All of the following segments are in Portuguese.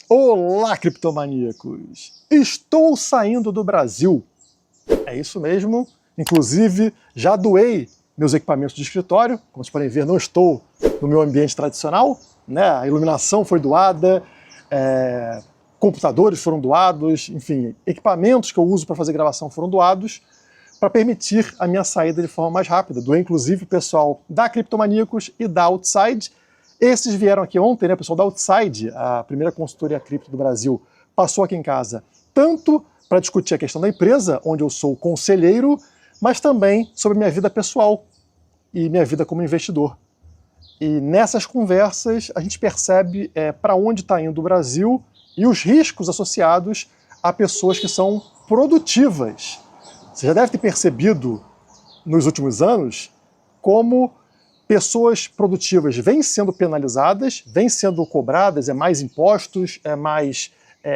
Olá, criptomaníacos! Estou saindo do Brasil. É isso mesmo. Inclusive, já doei meus equipamentos de escritório. Como vocês podem ver, não estou no meu ambiente tradicional, né? A iluminação foi doada, computadores foram doados, enfim, equipamentos que eu uso para fazer gravação foram doados para permitir a minha saída de forma mais rápida. Doei, inclusive, o pessoal da Criptomaníacos e da Outside. Esses vieram aqui ontem, né? O pessoal da Outside, a primeira consultoria cripto do Brasil, passou aqui em casa, tanto para discutir a questão da empresa, onde eu sou conselheiro, mas também sobre minha vida pessoal e minha vida como investidor. E nessas conversas a gente percebe para onde está indo o Brasil e os riscos associados a pessoas que são produtivas. Você já deve ter percebido nos últimos anos como pessoas produtivas vêm sendo penalizadas, vêm sendo cobradas, mais impostos, mais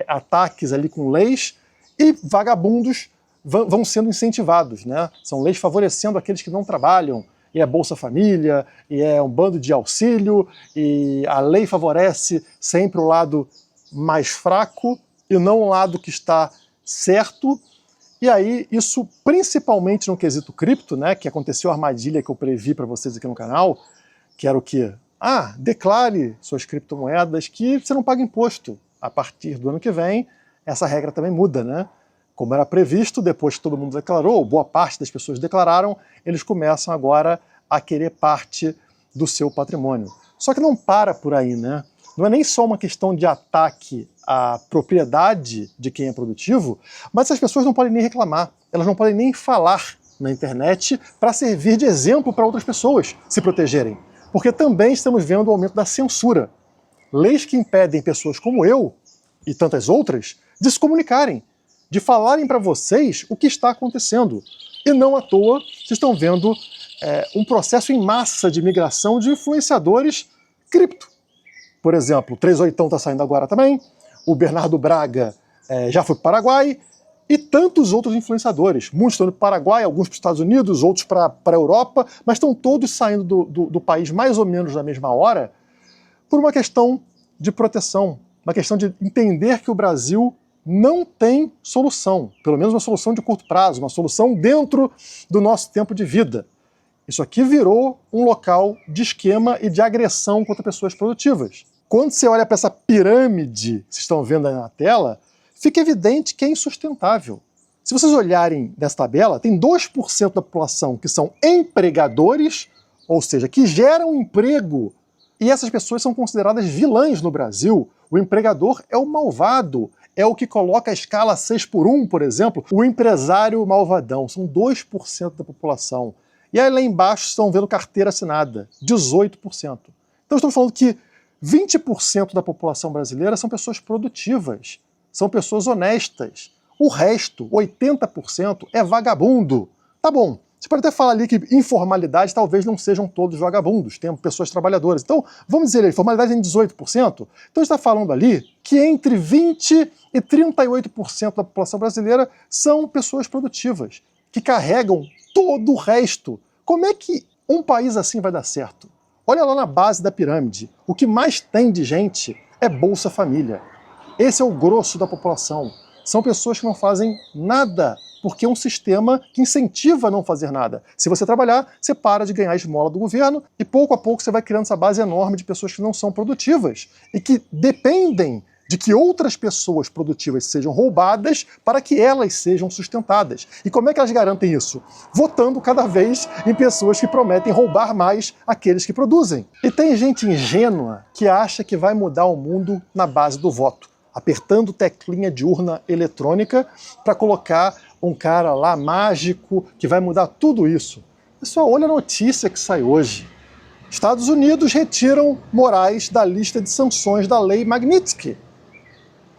ataques ali com leis, e vagabundos vão sendo incentivados, né? São leis favorecendo aqueles que não trabalham, e é Bolsa Família, e é um bando de auxílio, e a lei favorece sempre o lado mais fraco e não o lado que está certo. E aí, isso principalmente no quesito cripto, né, que aconteceu a armadilha que eu previ para vocês aqui no canal, que era o quê? Declare suas criptomoedas que você não paga imposto. A partir do ano que vem, essa regra também muda, né? Como era previsto, depois que todo mundo declarou, boa parte das pessoas declararam, eles começam agora a querer parte do seu patrimônio. Só que não para por aí, né? Não é nem só uma questão de ataque à propriedade de quem é produtivo, mas essas pessoas não podem nem reclamar, elas não podem nem falar na internet para servir de exemplo para outras pessoas se protegerem. Porque também estamos vendo o aumento da censura. Leis que impedem pessoas como eu e tantas outras de se comunicarem, de falarem para vocês o que está acontecendo. E não à toa, vocês estão vendo um processo em massa de migração de influenciadores cripto. Por exemplo, o 38 está saindo agora também, o Bernardo Braga já foi para o Paraguai, e tantos outros influenciadores. Muitos estão indo para o Paraguai, alguns para os Estados Unidos, outros para a Europa, mas estão todos saindo do país mais ou menos na mesma hora por uma questão de proteção, uma questão de entender que o Brasil não tem solução, pelo menos uma solução de curto prazo, uma solução dentro do nosso tempo de vida. Isso aqui virou um local de esquema e de agressão contra pessoas produtivas. Quando você olha para essa pirâmide que vocês estão vendo aí na tela, fica evidente que é insustentável. Se vocês olharem nessa tabela, tem 2% da população que são empregadores, ou seja, que geram emprego, e essas pessoas são consideradas vilãs no Brasil. O empregador é o malvado, é o que coloca a escala 6x1, por exemplo, o empresário malvadão. São 2% da população. E aí lá embaixo estão vendo carteira assinada, 18%. Então estamos falando que 20% da população brasileira são pessoas produtivas, são pessoas honestas. O resto, 80%, é vagabundo. Tá bom, você pode até falar ali que informalidade talvez não sejam todos vagabundos, tem pessoas trabalhadoras. Então, vamos dizer, a informalidade é em 18%. Então está falando ali que entre 20% e 38% da população brasileira são pessoas produtivas, que carregam todo o resto. Como é que um país assim vai dar certo? Olha lá na base da pirâmide. O que mais tem de gente é Bolsa Família. Esse é o grosso da população. São pessoas que não fazem nada, porque é um sistema que incentiva a não fazer nada. Se você trabalhar, você para de ganhar esmola do governo e pouco a pouco você vai criando essa base enorme de pessoas que não são produtivas e que dependem de que outras pessoas produtivas sejam roubadas para que elas sejam sustentadas. E como é que elas garantem isso? Votando cada vez em pessoas que prometem roubar mais aqueles que produzem. E tem gente ingênua que acha que vai mudar o mundo na base do voto, apertando teclinha de urna eletrônica para colocar um cara lá mágico que vai mudar tudo isso. Pessoal, olha a notícia que sai hoje. Estados Unidos retiram Moraes da lista de sanções da lei Magnitsky.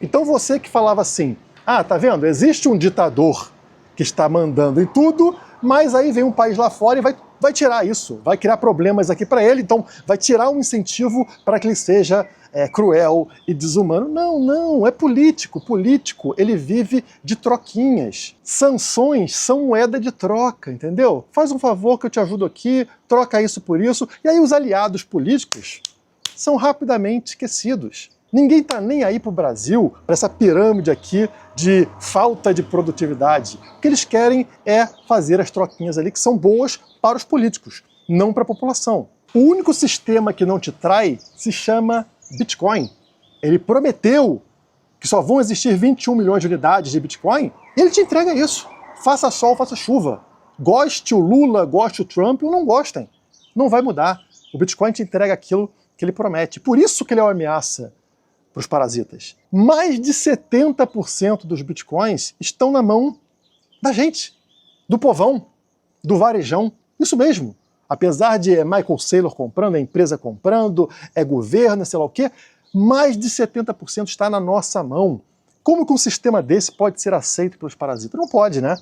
Então você que falava assim, tá vendo, existe um ditador que está mandando em tudo, mas aí vem um país lá fora e vai tirar isso, vai criar problemas aqui para ele, então vai tirar um incentivo para que ele seja cruel e desumano. Não, é político, ele vive de troquinhas. Sanções são moeda de troca, entendeu? Faz um favor que eu te ajudo aqui, troca isso por isso, e aí os aliados políticos são rapidamente esquecidos. Ninguém está nem aí para o Brasil, para essa pirâmide aqui de falta de produtividade. O que eles querem é fazer as troquinhas ali que são boas para os políticos, não para a população. O único sistema que não te trai se chama Bitcoin. Ele prometeu que só vão existir 21 milhões de unidades de Bitcoin, e ele te entrega isso. Faça sol, faça chuva. Goste o Lula, goste o Trump ou não gostem. Não vai mudar. O Bitcoin te entrega aquilo que ele promete. Por isso que ele é uma ameaça para os parasitas. Mais de 70% dos Bitcoins estão na mão da gente, do povão, do varejão. Isso mesmo. Apesar de Michael Saylor comprando, a empresa comprando, é governo, sei lá o quê, mais de 70% está na nossa mão. Como que um sistema desse pode ser aceito pelos parasitas? Não pode, né?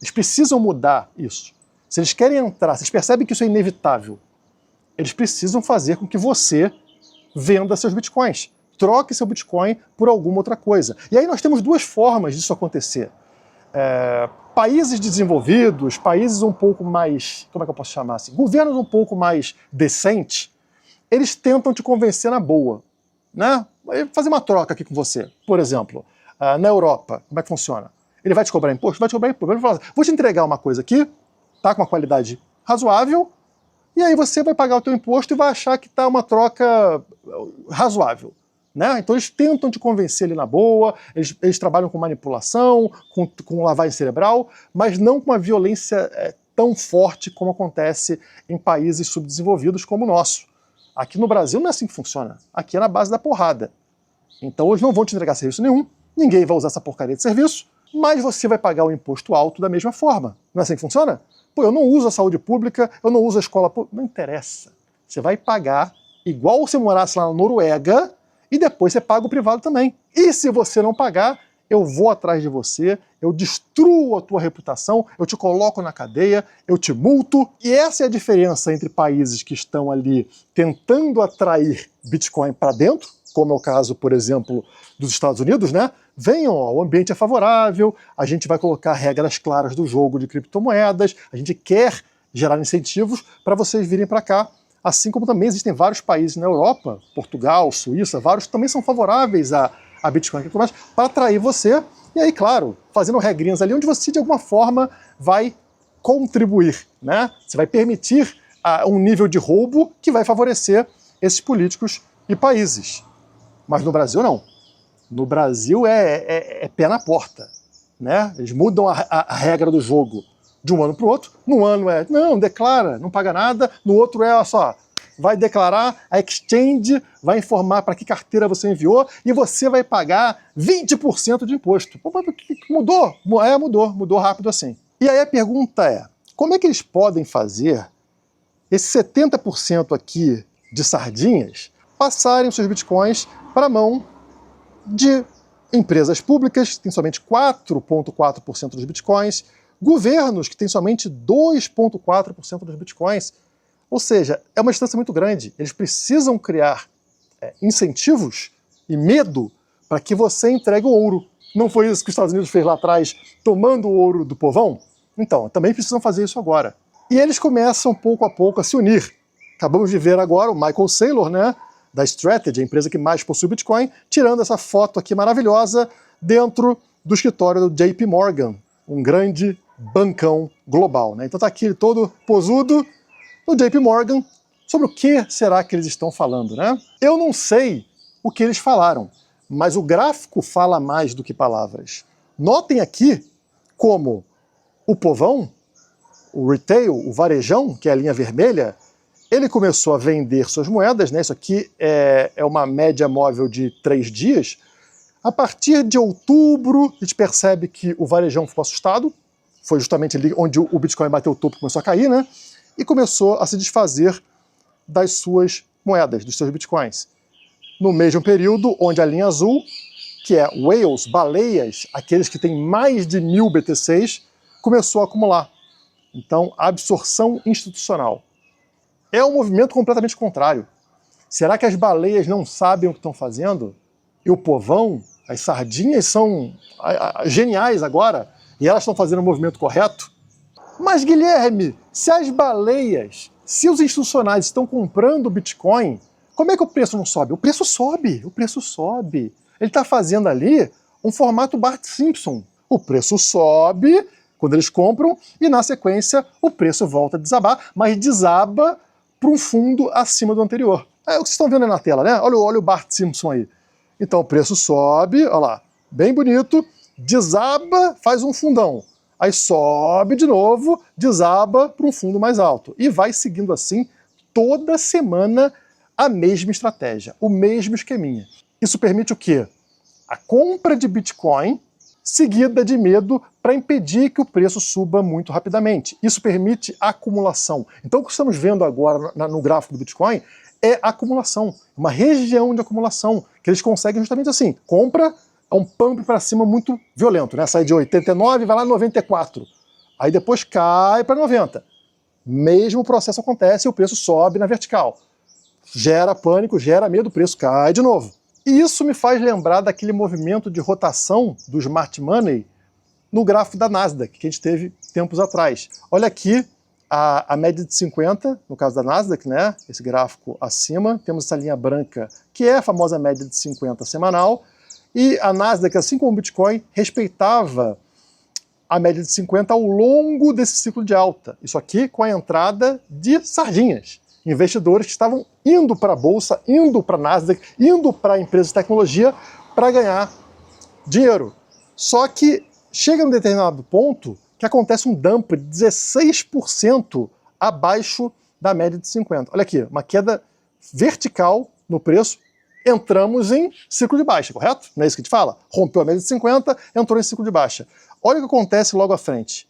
Eles precisam mudar isso. Se eles querem entrar, se eles percebem que isso é inevitável, eles precisam fazer com que você venda seus bitcoins. Troque seu bitcoin por alguma outra coisa. E aí nós temos duas formas disso acontecer. Países desenvolvidos, países um pouco mais, como é que eu posso chamar assim? Governos um pouco mais decentes, eles tentam te convencer na boa, né? Fazer uma troca aqui com você. Por exemplo, na Europa, como é que funciona? Ele vai te cobrar imposto? Vai te cobrar imposto. Ele vai falar, vou te entregar uma coisa aqui, tá com uma qualidade razoável, e aí você vai pagar o teu imposto e vai achar que tá uma troca razoável. Né? Então eles tentam te convencer ali na boa, eles trabalham com manipulação, com lavagem cerebral, mas não com uma violência tão forte como acontece em países subdesenvolvidos como o nosso. Aqui no Brasil não é assim que funciona, aqui é na base da porrada. Então eles não vão te entregar serviço nenhum, ninguém vai usar essa porcaria de serviço, mas você vai pagar o imposto alto da mesma forma. Não é assim que funciona? Pô, eu não uso a saúde pública, eu não uso a escola pública, não interessa. Você vai pagar igual se você morasse lá na Noruega, e depois você paga o privado também. E se você não pagar, eu vou atrás de você, eu destruo a tua reputação, eu te coloco na cadeia, eu te multo. E essa é a diferença entre países que estão ali tentando atrair Bitcoin para dentro, como é o caso, por exemplo, dos Estados Unidos, né? Venham, ó, o ambiente é favorável, a gente vai colocar regras claras do jogo de criptomoedas, a gente quer gerar incentivos para vocês virem para cá. Assim como também existem vários países na Europa, Portugal, Suíça, vários também são favoráveis a Bitcoin para atrair você. E aí, claro, fazendo regrinhas ali onde você de alguma forma vai contribuir, né? Você vai permitir um nível de roubo que vai favorecer esses políticos e países. Mas no Brasil não. No Brasil é pé na porta, né? Eles mudam a regra do jogo de um ano para o outro. Num ano não, declara, não paga nada. No outro olha só, vai declarar, a exchange vai informar para que carteira você enviou e você vai pagar 20% de imposto. Mudou? Mudou rápido assim. E aí a pergunta é, como é que eles podem fazer esses 70% aqui de sardinhas passarem os seus bitcoins para a mão de empresas públicas, que têm somente 4,4% dos bitcoins, governos que têm somente 2,4% dos bitcoins. Ou seja, é uma distância muito grande. Eles precisam criar incentivos e medo para que você entregue o ouro. Não foi isso que os Estados Unidos fez lá atrás, tomando o ouro do povão? Então, também precisam fazer isso agora. E eles começam pouco a pouco a se unir. Acabamos de ver agora o Michael Saylor, né, da Strategy, a empresa que mais possui Bitcoin, tirando essa foto aqui maravilhosa dentro do escritório do JP Morgan, um grande bancão global, né? Então está aqui todo posudo no JP Morgan. Sobre o que será que eles estão falando, né? Eu não sei o que eles falaram, mas o gráfico fala mais do que palavras. Notem aqui como o povão, o retail, o varejão, que é a linha vermelha, ele começou a vender suas moedas, né? Isso aqui é uma média móvel de 3 dias. A partir de outubro, a gente percebe que o varejão ficou assustado. Foi justamente ali onde o Bitcoin bateu o topo e começou a cair, né? E começou a se desfazer das suas moedas, dos seus Bitcoins. No mesmo período, onde a linha azul, que é whales, baleias, aqueles que têm mais de 1000 BTCs, começou a acumular. Então, a absorção institucional. É um movimento completamente contrário. Será que as baleias não sabem o que estão fazendo? E o povão, as sardinhas são geniais agora, e elas estão fazendo o movimento correto? Mas, Guilherme, se as baleias, se os institucionais estão comprando Bitcoin, Como é que o preço não sobe? O preço sobe, o preço sobe. Ele está fazendo ali um formato Bart Simpson. O preço sobe quando eles compram e, na sequência, o preço volta a desabar, mas desaba para um fundo acima do anterior. É o que vocês estão vendo aí na tela, né? Olha o Bart Simpson aí. Então o preço sobe, olha lá, bem bonito, desaba, faz um fundão. Aí sobe de novo, desaba para um fundo mais alto. E vai seguindo assim toda semana a mesma estratégia, o mesmo esqueminha. Isso permite o quê? A compra de Bitcoin seguida de medo para impedir que o preço suba muito rapidamente. Isso permite a acumulação. Então o que estamos vendo agora no gráfico do Bitcoin é a acumulação, uma região de acumulação, que eles conseguem justamente assim, compra, é um pump para cima muito violento, né? Sai de 89 e vai lá 94. Aí depois cai para 90. Mesmo processo acontece e o preço sobe na vertical. Gera pânico, gera medo, o preço cai de novo. E isso me faz lembrar daquele movimento de rotação do Smart Money no gráfico da Nasdaq, que a gente teve tempos atrás. Olha aqui a média de 50, no caso da Nasdaq, né? Esse gráfico acima, temos essa linha branca, que é a famosa média de 50 semanal, e a Nasdaq, assim como o Bitcoin, respeitava a média de 50 ao longo desse ciclo de alta. Isso aqui com a entrada de sardinhas. Investidores que estavam indo para a Bolsa, indo para a Nasdaq, indo para empresas de tecnologia para ganhar dinheiro. Só que chega num determinado ponto que acontece um dump de 16% abaixo da média de 50. Olha aqui, uma queda vertical no preço. Entramos em ciclo de baixa, correto? Não é isso que a gente fala? Rompeu a média de 50, entrou em ciclo de baixa. Olha o que acontece logo à frente.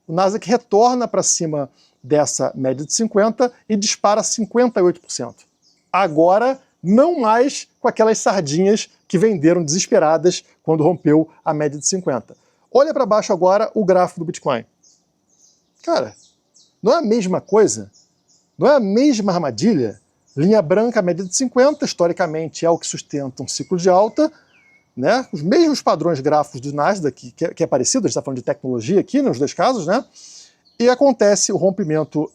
O Nasdaq retorna para cima dessa média de 50 e dispara 58%. Agora, não mais com aquelas sardinhas que venderam desesperadas quando rompeu a média de 50. Olha para baixo agora o gráfico do Bitcoin. Cara, não é a mesma coisa? Não é a mesma armadilha? Linha branca, média de 50, historicamente é o que sustenta um ciclo de alta, né? Os mesmos padrões gráficos do Nasdaq, que é parecido, a gente está falando de tecnologia aqui, nos dois casos, né? E acontece o rompimento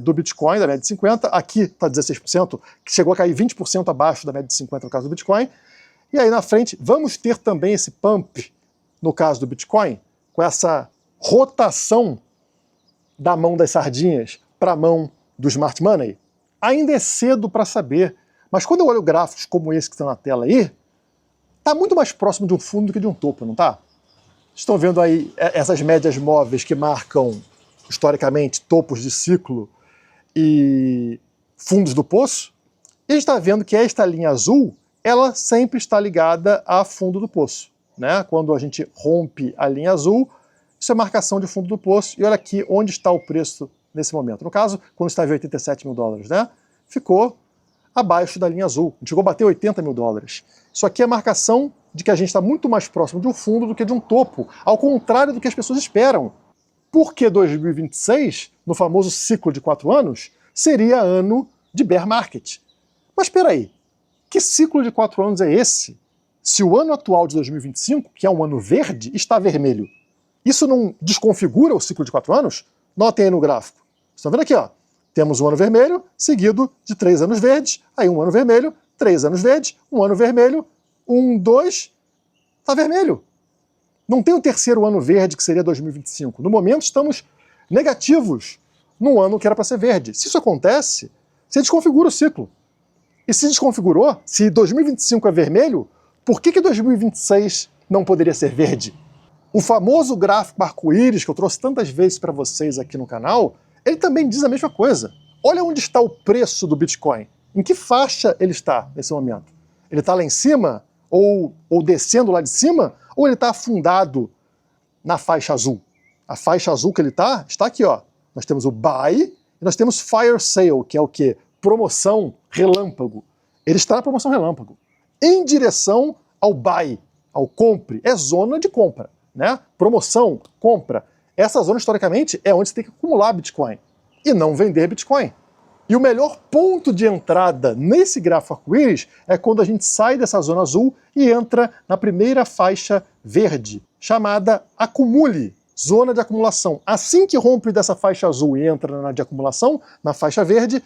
do Bitcoin, da média de 50, aqui está 16%, que chegou a cair 20% abaixo da média de 50 no caso do Bitcoin, e aí na frente vamos ter também esse pump, no caso do Bitcoin, com essa rotação da mão das sardinhas para a mão do Smart Money. Ainda é cedo para saber, mas quando eu olho gráficos como esse que está na tela aí, está muito mais próximo de um fundo do que de um topo, não está? Estão vendo aí essas médias móveis que marcam, historicamente, topos de ciclo e fundos do poço? E a gente está vendo que esta linha azul, ela sempre está ligada a fundo do poço, né? Quando a gente rompe a linha azul, isso é marcação de fundo do poço, e olha aqui onde está o preço nesse momento. No caso, quando estava em 87 mil dólares, né? Ficou abaixo da linha azul. A gente chegou a bater 80 mil dólares. Isso aqui é marcação de que a gente está muito mais próximo de um fundo do que de um topo, ao contrário do que as pessoas esperam. Porque 2026, no famoso ciclo de 4 anos, seria ano de bear market. Mas espera aí, que ciclo de 4 anos é esse? Se o ano atual de 2025, que é um ano verde, está vermelho, isso não desconfigura o ciclo de 4 anos? Notem aí no gráfico. Vocês estão vendo aqui, ó. Temos um ano vermelho, seguido de 3 anos verdes, aí um ano vermelho, 3 anos verdes, um ano vermelho, 1, 2, está vermelho. Não tem o terceiro ano verde, que seria 2025. No momento, estamos negativos num ano que era para ser verde. Se isso acontece, você desconfigura o ciclo. E se desconfigurou, se 2025 é vermelho, por que 2026 não poderia ser verde? O famoso gráfico arco-íris, que eu trouxe tantas vezes para vocês aqui no canal, ele também diz a mesma coisa. Olha onde está o preço do Bitcoin. Em que faixa ele está nesse momento? Ele está lá em cima? Ou descendo lá de cima? Ou ele está afundado na faixa azul? A faixa azul que ele está aqui, ó. Nós temos o buy e nós temos fire sale, que é o quê? Promoção relâmpago. Ele está na promoção relâmpago. Em direção ao buy, ao compre. É zona de compra, né? Promoção, compra. Essa zona, historicamente, é onde você tem que acumular Bitcoin e não vender Bitcoin. E o melhor ponto de entrada nesse gráfico arco-íris é quando a gente sai dessa zona azul e entra na primeira faixa verde, chamada acumule, zona de acumulação. Assim que rompe dessa faixa azul e entra na de acumulação, na faixa verde,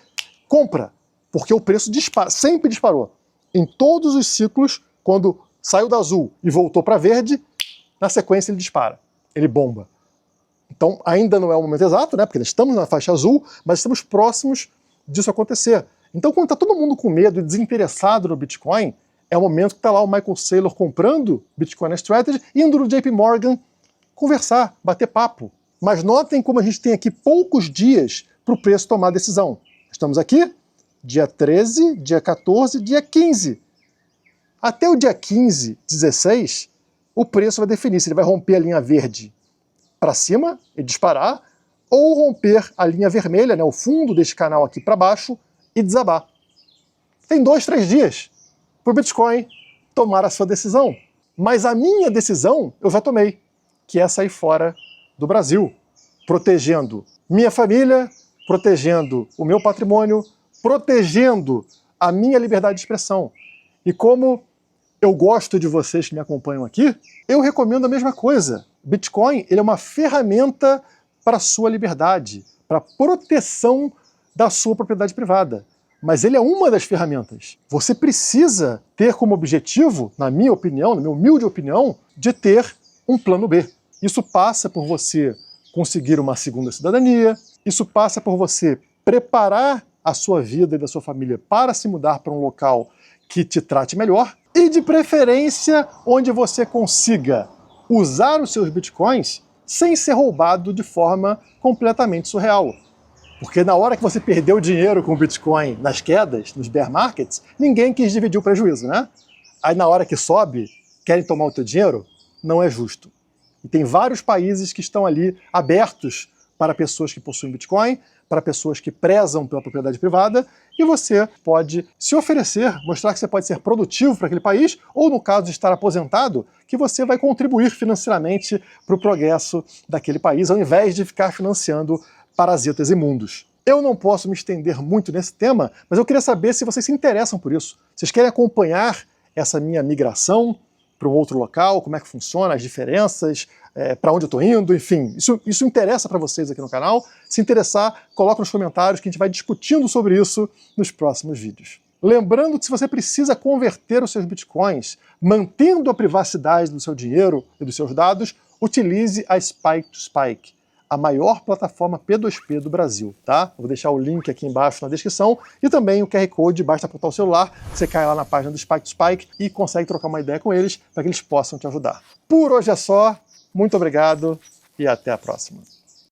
compra. porque o preço sempre disparou. Em todos os ciclos, quando saiu do azul e voltou para verde, na sequência ele dispara, ele bomba. Então ainda não é o momento exato, né, porque nós estamos na faixa azul, mas estamos próximos disso acontecer. Então quando está todo mundo com medo e desinteressado no Bitcoin, é o momento que está lá o Michael Saylor comprando Bitcoin Strategy, indo no JP Morgan conversar, bater papo. Mas notem como a gente tem aqui poucos dias para o preço tomar a decisão. Estamos aqui, dia 13, dia 14, dia 15. Até o dia 15, 16, o preço vai definir se ele vai romper a linha verde para cima e disparar, ou romper a linha vermelha, né, o fundo deste canal aqui para baixo, e desabar. Tem 2, 3 dias para o Bitcoin tomar a sua decisão. Mas a minha decisão eu já tomei, que é sair fora do Brasil, protegendo minha família, protegendo o meu patrimônio, protegendo a minha liberdade de expressão. E como eu gosto de vocês que me acompanham aqui, eu recomendo a mesma coisa. Bitcoin, ele é uma ferramenta para a sua liberdade, para a proteção da sua propriedade privada. Mas ele é uma das ferramentas. Você precisa ter como objetivo, na minha opinião, na minha humilde opinião, de ter um plano B. Isso passa por você conseguir uma segunda cidadania, isso passa por você preparar a sua vida e da sua família para se mudar para um local que te trate melhor, e de preferência onde você consiga usar os seus bitcoins sem ser roubado de forma completamente surreal. Porque na hora que você perdeu dinheiro com o Bitcoin nas quedas, nos bear markets, ninguém quis dividir o prejuízo, né? Aí na hora que sobe, querem tomar o teu dinheiro? Não é justo. E tem vários países que estão ali abertos para pessoas que possuem Bitcoin, para pessoas que prezam pela propriedade privada, e você pode se oferecer, mostrar que você pode ser produtivo para aquele país, ou no caso de estar aposentado, que você vai contribuir financeiramente para o progresso daquele país, ao invés de ficar financiando parasitas imundos. Eu não posso me estender muito nesse tema, mas eu queria saber se vocês se interessam por isso. Vocês querem acompanhar essa minha migração para um outro local, como é que funciona, as diferenças, para onde eu estou indo, enfim. Isso interessa para vocês aqui no canal. Se interessar, coloca nos comentários que a gente vai discutindo sobre isso nos próximos vídeos. Lembrando que se você precisa converter os seus bitcoins, mantendo a privacidade do seu dinheiro e dos seus dados, utilize a Spike2Spike, a maior plataforma P2P do Brasil, tá? Vou deixar o link aqui embaixo na descrição e também o QR Code, basta apontar o celular, você cai lá na página do Spike2Spike e consegue trocar uma ideia com eles para que eles possam te ajudar. Por hoje é só, muito obrigado e até a próxima.